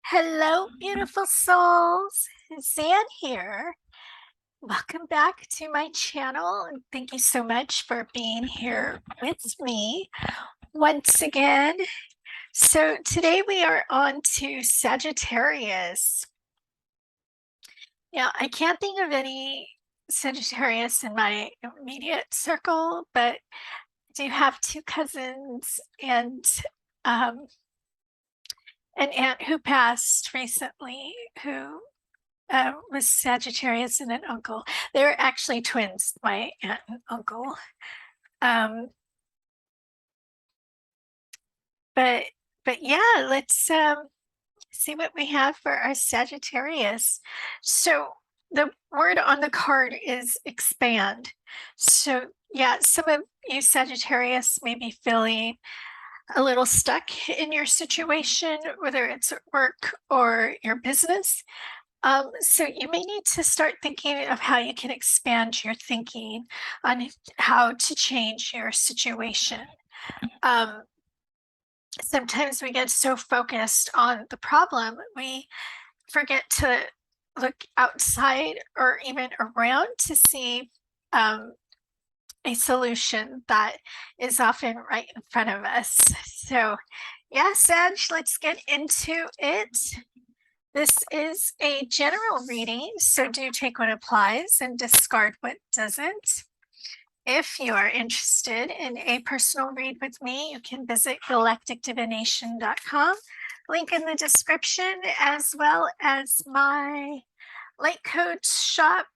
Hello, beautiful souls. Zan here. Welcome back to my channel, and thank you so much for being here with me once again. So today we are on to Sagittarius. Now, I can't think of any Sagittarius in my immediate circle, but I do have two cousins and um, an aunt who passed recently who was Sagittarius and an uncle. They're actually twins, my aunt and uncle. Um, but but yeah, let's see what we have for our Sagittarius. So the word on the card is expand. So yeah, some of you Sagittarius may be feeling a little stuck in your situation, whether it's at work or your business. So you may need to start thinking of how you can expand your thinking on how to change your situation. Um, Sometimes we get so focused on the problem, we forget to look outside or even around to see a solution that is often right in front of us. So, yeah, Sag, let's get into it. This is a general reading, so do take what applies and discard what doesn't. If you are interested in a personal read with me, you can visit galacticdivination.com, link in the description, as well as my light coach shop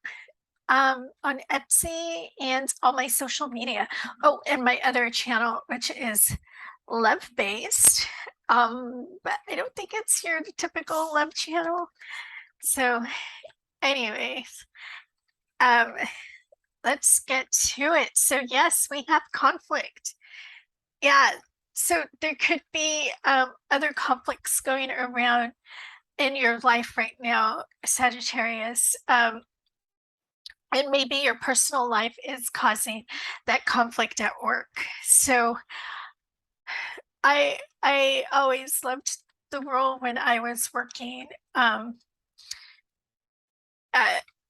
on Etsy and all my social media. Oh, and my other channel, which is love based. But I don't think it's your typical love channel. So, anyways, um, let's get to it. So, yes, we have conflict. Yeah. So there could be other conflicts going around in your life right now, Sagittarius. And maybe your personal life is causing that conflict at work. So I always loved the role when I was working uh,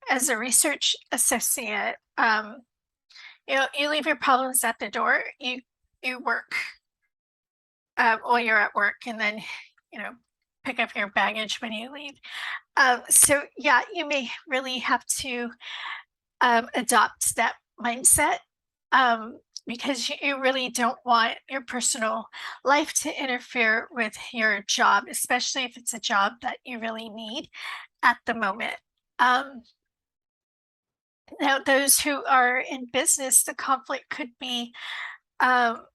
as a research associate. You leave your problems at the door. You work while you're at work, and then you know pick up your baggage when you leave. So yeah, you may really have to adopt that mindset because you really don't want your personal life to interfere with your job, especially if it's a job that you really need at the moment. Um, Now, those who are in business, the conflict could be, um,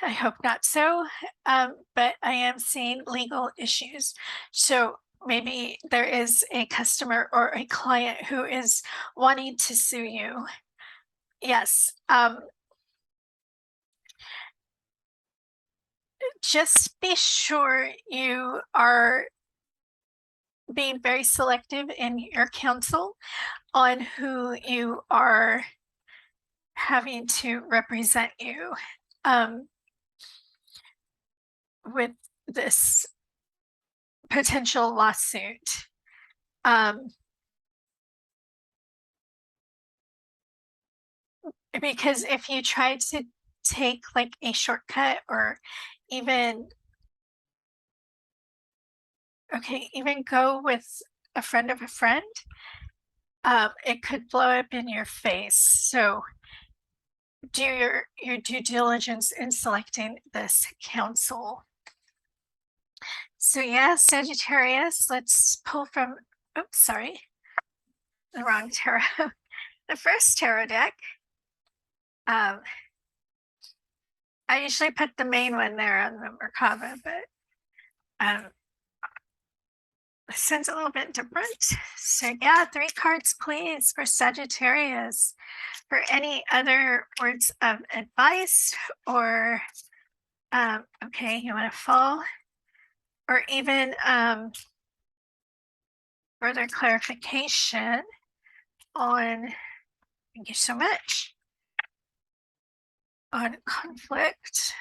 I hope not so, but I am seeing legal issues. So maybe there is a customer or a client who is wanting to sue you. Yes. Just be sure you are being very selective in your counsel on who you are having to represent you um, with this potential lawsuit. Um, because if you try to take like a shortcut or even even go with a friend of a friend, it could blow up in your face. So do your due diligence in selecting this counsel. So yeah, Sagittarius, let's pull from, oops, sorry, the wrong tarot. The first tarot deck. I usually put the main one there on the Merkaba, but this one's a little bit different. So yeah, 3 cards, please, for Sagittarius. For any other words of advice or, okay, you want to fall, or even further clarification on, thank you so much, on conflict.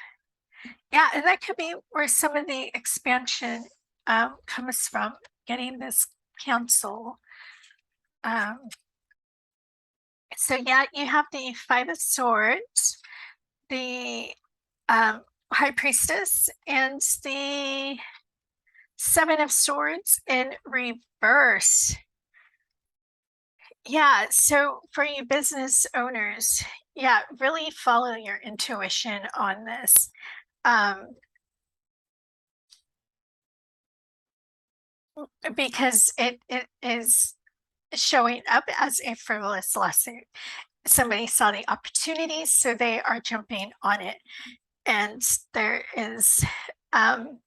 Yeah, and that could be where some of the expansion comes from, getting this counsel. Um, so yeah, you have the Five of Swords, the um, High Priestess, and the Seven of Swords in reverse. Yeah, so for you business owners, yeah, really follow your intuition on this. Um, because it is showing up as a frivolous lawsuit. Somebody saw the opportunity, so they are jumping on it. And there is them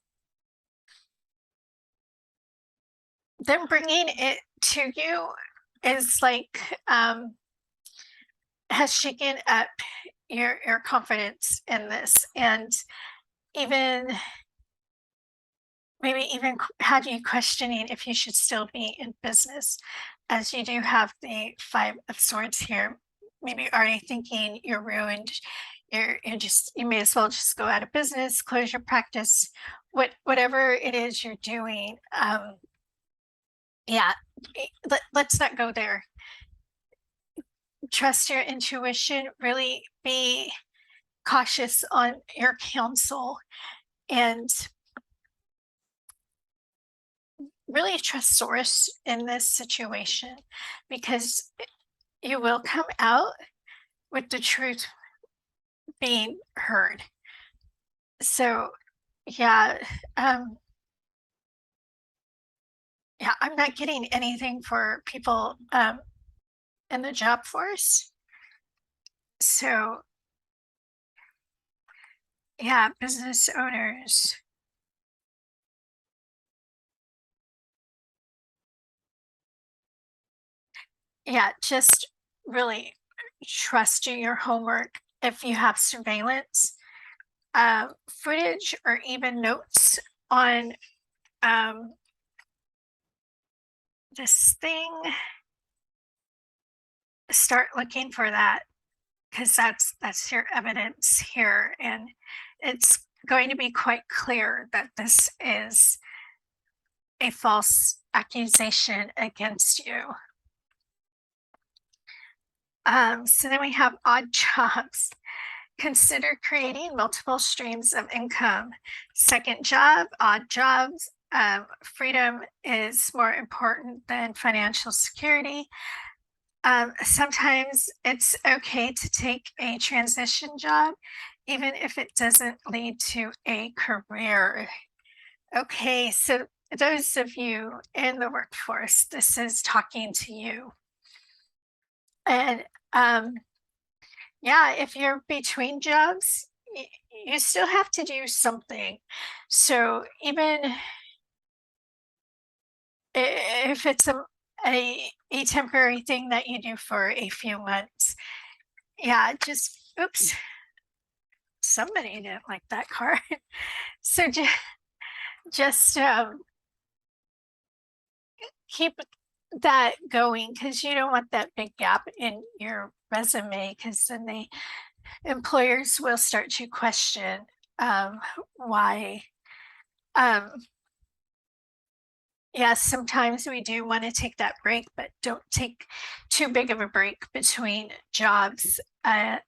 bringing it to you is like has shaken up your confidence in this, and even maybe even had you questioning if you should still be in business, as you do have the Five of Swords here. Maybe already thinking you're ruined. You're just, you may as well just go out of business, close your practice, whatever it is you're doing. Yeah, let's not go there. Trust your intuition. Really be cautious on your counsel, and really trust source in this situation, because you will come out with the truth being heard. So yeah, um, yeah, I'm not getting anything for people in the job force. So yeah, business owners, yeah, just really trust your homework. If you have surveillance footage or even notes on um, this thing, start looking for that, because that's your evidence here, and it's going to be quite clear that this is a false accusation against you. So then we have odd jobs. Consider creating multiple streams of income. Second job, odd jobs. Freedom is more important than financial security. Sometimes it's okay to take a transition job, even if it doesn't lead to a career. Okay, so those of you in the workforce, this is talking to you. And yeah, if you're between jobs, you still have to do something. So even if it's a temporary thing that you do for a few months, yeah, just oops, somebody didn't like that card. So just keep that going, because you don't want that big gap in your resume, because then the employers will start to question why. Um, yes, sometimes we do want to take that break, but don't take too big of a break between jobs. And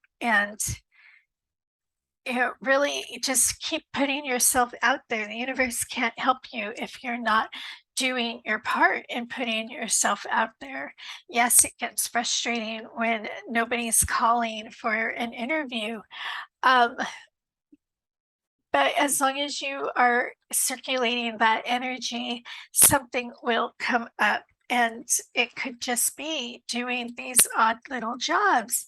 really just keep putting yourself out there. The universe can't help you if you're not doing your part in putting yourself out there. Yes, it gets frustrating when nobody's calling for an interview. Um, but as long as you are circulating that energy, something will come up. And it could just be doing these odd little jobs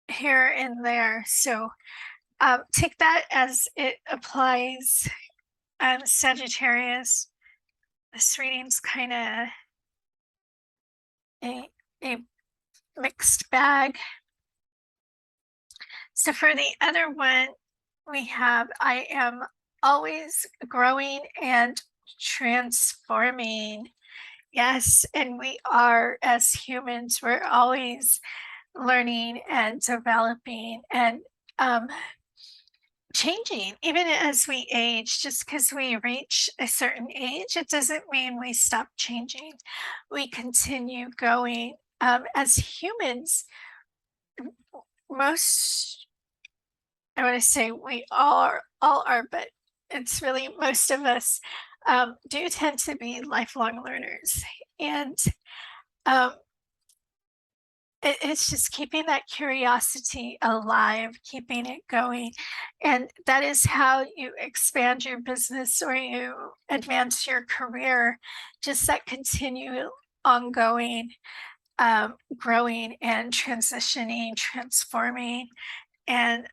here and there. So take that as it applies. Sagittarius, this reading's kind of a, a mixed bag. So for the other one, we have I am always growing and transforming. Yes, and we are, as humans, we're always learning and developing. And changing even as we age. Just because we reach a certain age, it doesn't mean we stop changing. We continue going. As humans, most, I want to say we all are, but it's really most of us do tend to be lifelong learners. And um, it's just keeping that curiosity alive, keeping it going. And that is how you expand your business or you advance your career, just that continue ongoing growing and transitioning, transforming. And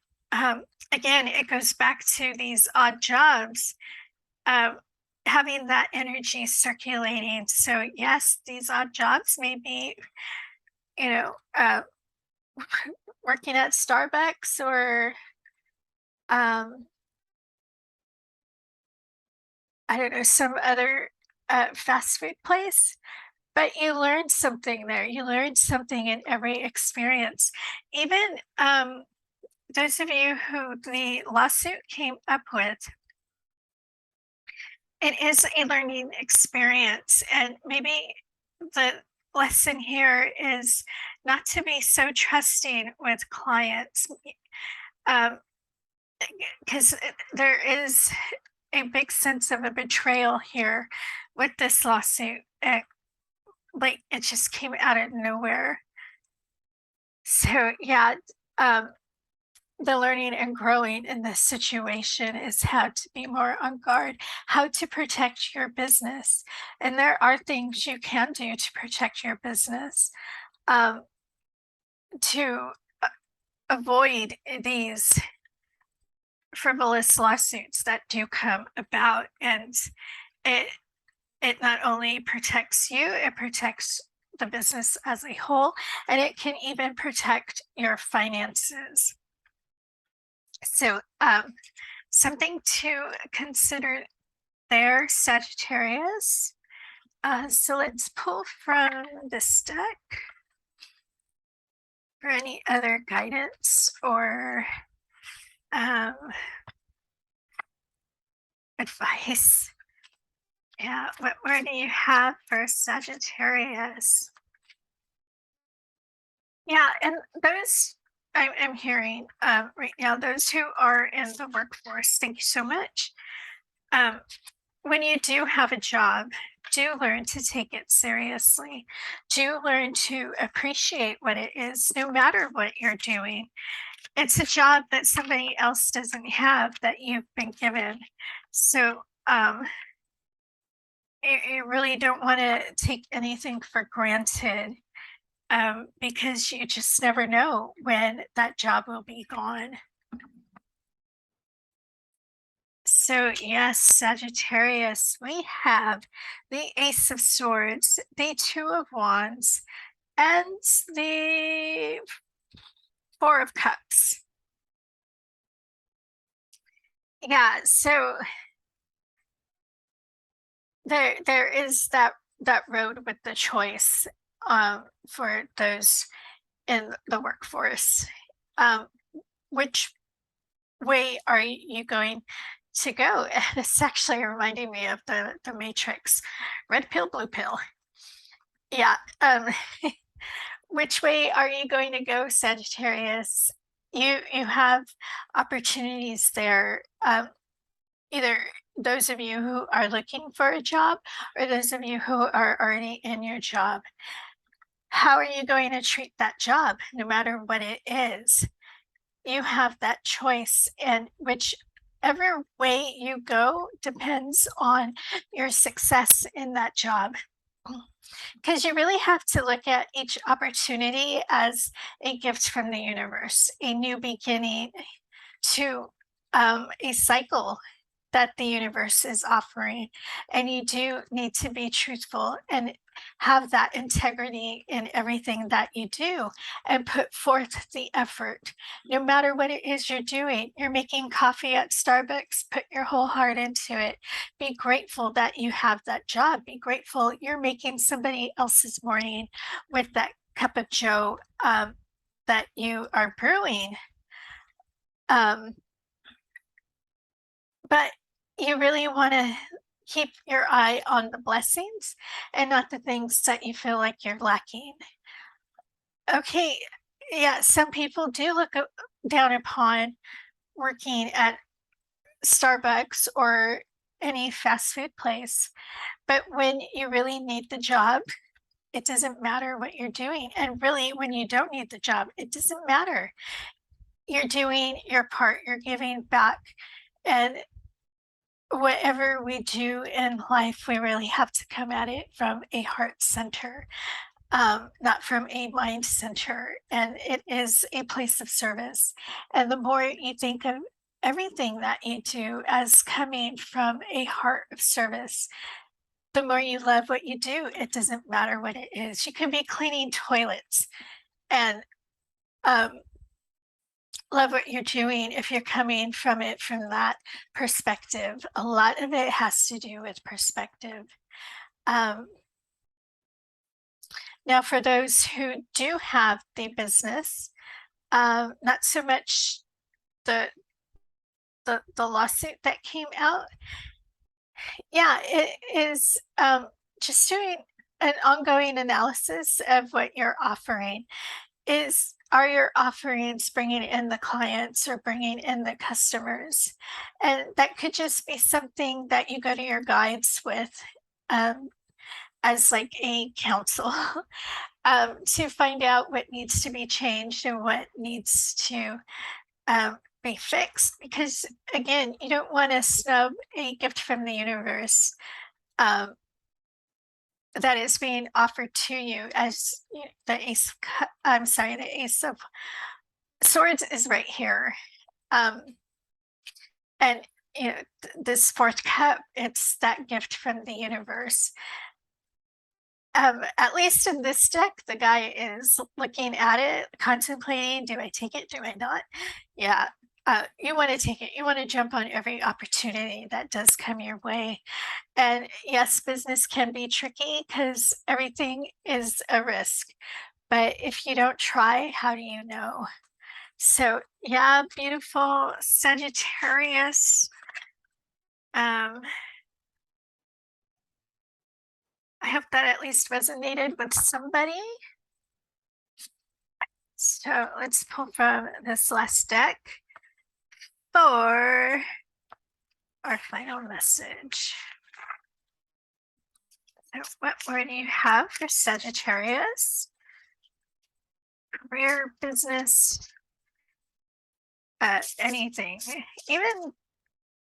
again, it goes back to these odd jobs, um, having that energy circulating. So, yes, these odd jobs may be, you know, working at Starbucks or um, I don't know, some other fast food place. But you learned something there. You learned something in every experience. Even those of you who the lawsuit came up with, it is a learning experience. And maybe the lesson here is not to be so trusting with clients, because there is a big sense of a betrayal here with this lawsuit. Like it just came out of nowhere. So, yeah, um, the learning and growing in this situation is how to be more on guard, how to protect your business. And there are things you can do to protect your business, um, to avoid these frivolous lawsuits that do come about. And it it not only protects you, it protects the business as a whole, and it can even protect your finances. So, something to consider there, Sagittarius. So let's pull from this deck for any other guidance or um, advice. Yeah, what word do you have for Sagittarius? Yeah, and those I'm hearing right now, those who are in the workforce, thank you so much. Um, when you do have a job, do learn to take it seriously. Do learn to appreciate what it is, no matter what you're doing. It's a job that somebody else doesn't have that you've been given. So you really don't want to take anything for granted, because you just never know when that job will be gone. So, yes, Sagittarius, we have the Ace of Swords, the Two of Wands, and the Four of Cups. Yeah, so there is that road with the choice for those in the workforce. Um, which way are you going to go? And it's actually reminding me of the Matrix, red pill, blue pill. Yeah. Which way are you going to go, Sagittarius? You have opportunities there. Either those of you who are looking for a job or those of you who are already in your job. How are you going to treat that job, no matter what it is? You have that choice, and whichever way you go depends on your success in that job. Because you really have to look at each opportunity as a gift from the universe, a new beginning to a cycle that the universe is offering. And you do need to be truthful and have that integrity in everything that you do and put forth the effort. No matter what it is you're doing, you're making coffee at Starbucks, put your whole heart into it. Be grateful that you have that job. Be grateful you're making somebody else's morning with that cup of joe that you are brewing. But you really want to keep your eye on the blessings and not the things that you feel like you're lacking. Okay, yeah, some people do look down upon working at Starbucks or any fast food place, but when you really need the job, it doesn't matter what you're doing. And really, when you don't need the job, it doesn't matter. You're doing your part, you're giving back. And whatever we do in life, we really have to come at it from a heart center, not from a mind center. And it is a place of service. And the more you think of everything that you do as coming from a heart of service, the more you love what you do. It doesn't matter what it is. You can be cleaning toilets and um, love what you're doing if you're coming from it from that perspective. A lot of it has to do with perspective. Um, Now, for those who do have the business, not so much the the lawsuit that came out. Yeah, it is just doing an ongoing analysis of what you're offering. Are your offerings bringing in the clients or bringing in the customers? And that could just be something that you go to your guides with um, as like a counsel to find out what needs to be changed and what needs to be fixed. Because again, you don't want to snub a gift from the universe um, that is being offered to you as the I'm sorry, the Ace of Swords is right here. Um, and this fourth cup, it's that gift from the universe. At least in this deck, the guy is looking at it, contemplating, do I take it? Do I not? Yeah. You want to take it. You want to jump on every opportunity that does come your way. And yes, business can be tricky because everything is a risk. But if you don't try, how do you know? So yeah, beautiful Sagittarius. I hope that at least resonated with somebody. So let's pull from this last deck for our final message. So what word do you have for Sagittarius? Career, business, anything, even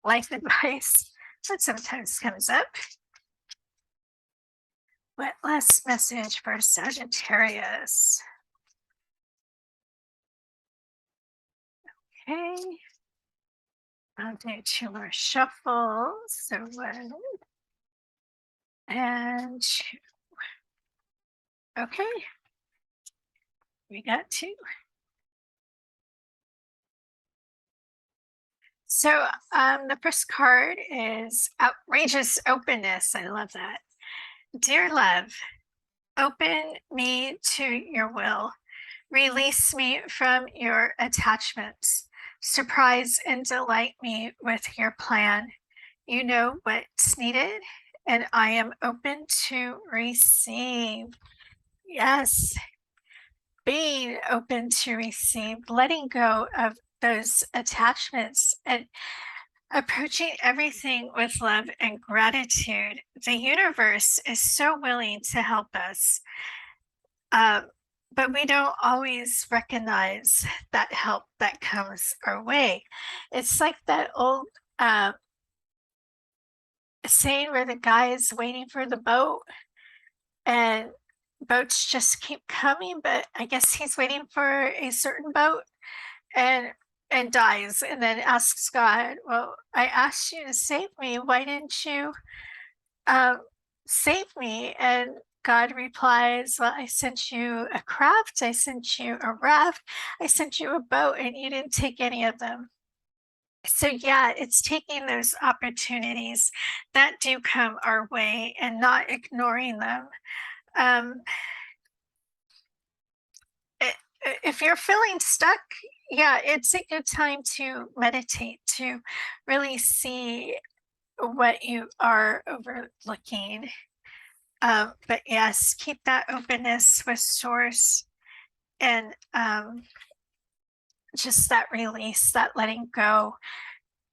life advice that sometimes comes up. What last message for Sagittarius? Okay. I'll do 2 more shuffles. So 1 and 2. Okay. We got 2. So the first card is outrageous openness. I love that. Dear love, open me to your will. Release me from your attachments. Surprise and delight me with your plan. You know what's needed, and I am open to receive. Yes, being open to receive, letting go of those attachments and approaching everything with love and gratitude. The universe is so willing to help us, but we don't always recognize that help that comes our way. It's like that old saying where the guy is waiting for the boat and boats just keep coming, but I guess he's waiting for a certain boat and dies and then asks God, well, I asked you to save me. Why didn't you save me? And God replies, well, I sent you a craft, I sent you a raft, I sent you a boat, and you didn't take any of them. So yeah, it's taking those opportunities that do come our way and not ignoring them. Um, if you're feeling stuck, yeah, it's a good time to meditate, to really see what you are overlooking. But yes, keep that openness with source and just that release, that letting go,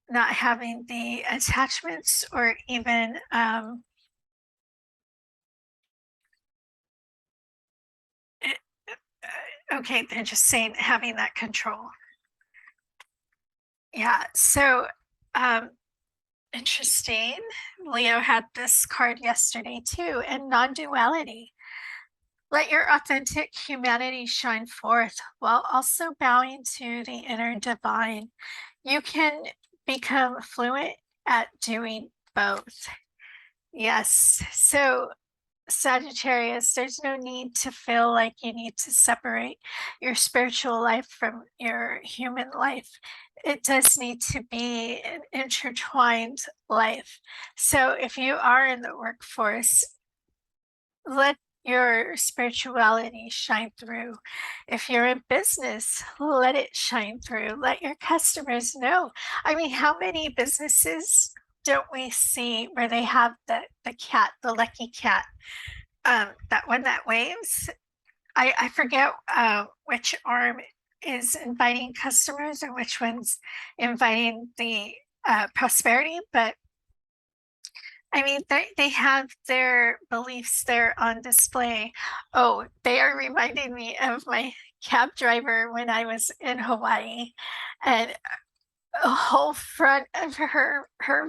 not having the attachments or even eh, okay, they're just saying having that control. Yeah. So um interesting. Leo had this card yesterday too, and non-duality. Let your authentic humanity shine forth while also bowing to the inner divine. You can become fluent at doing both. Yes. So, Sagittarius, there's no need to feel like you need to separate your spiritual life from your human life. It does need to be an intertwined life. So, if you are in the workforce, let your spirituality shine through. If you're in business, let it shine through. Let your customers know. I mean, how many businesses don't we see where they have the cat, the lucky cat, that one that waves? I forget which arm is inviting customers and which one's inviting the prosperity, but I mean, they have their beliefs there on display. Oh, they are reminding me of my cab driver when I was in Hawaii, and a whole front of her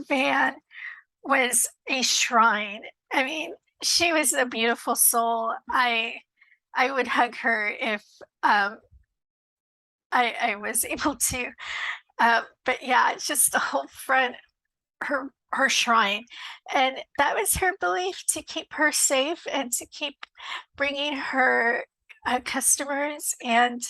van was a shrine. I mean, she was a beautiful soul. I would hug her if I was able to. But yeah, it's just the whole front her shrine, and that was her belief, to keep her safe and to keep bringing her customers and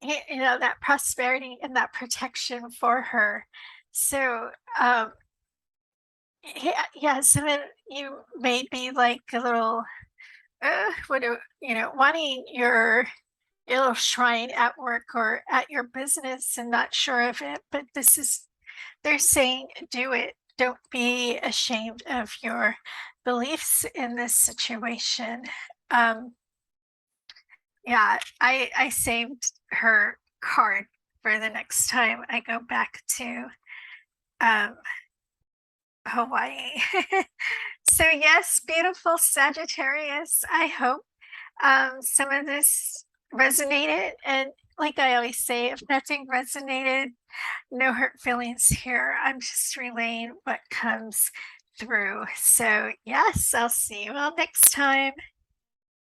you know, that prosperity and that protection for her. So yeah, yeah, so then you made me like a little what do you know, wanting your little shrine at work or at your business and not sure of it, but this is, they're saying do it. Don't be ashamed of your beliefs in this situation. Um, yeah, I saved her card for the next time I go back to um, Hawaii. So yes, beautiful Sagittarius. I hope some of this resonated, and like I always say, if nothing resonated, no hurt feelings here. I'm just relaying what comes through. So, yes, I'll see you all next time.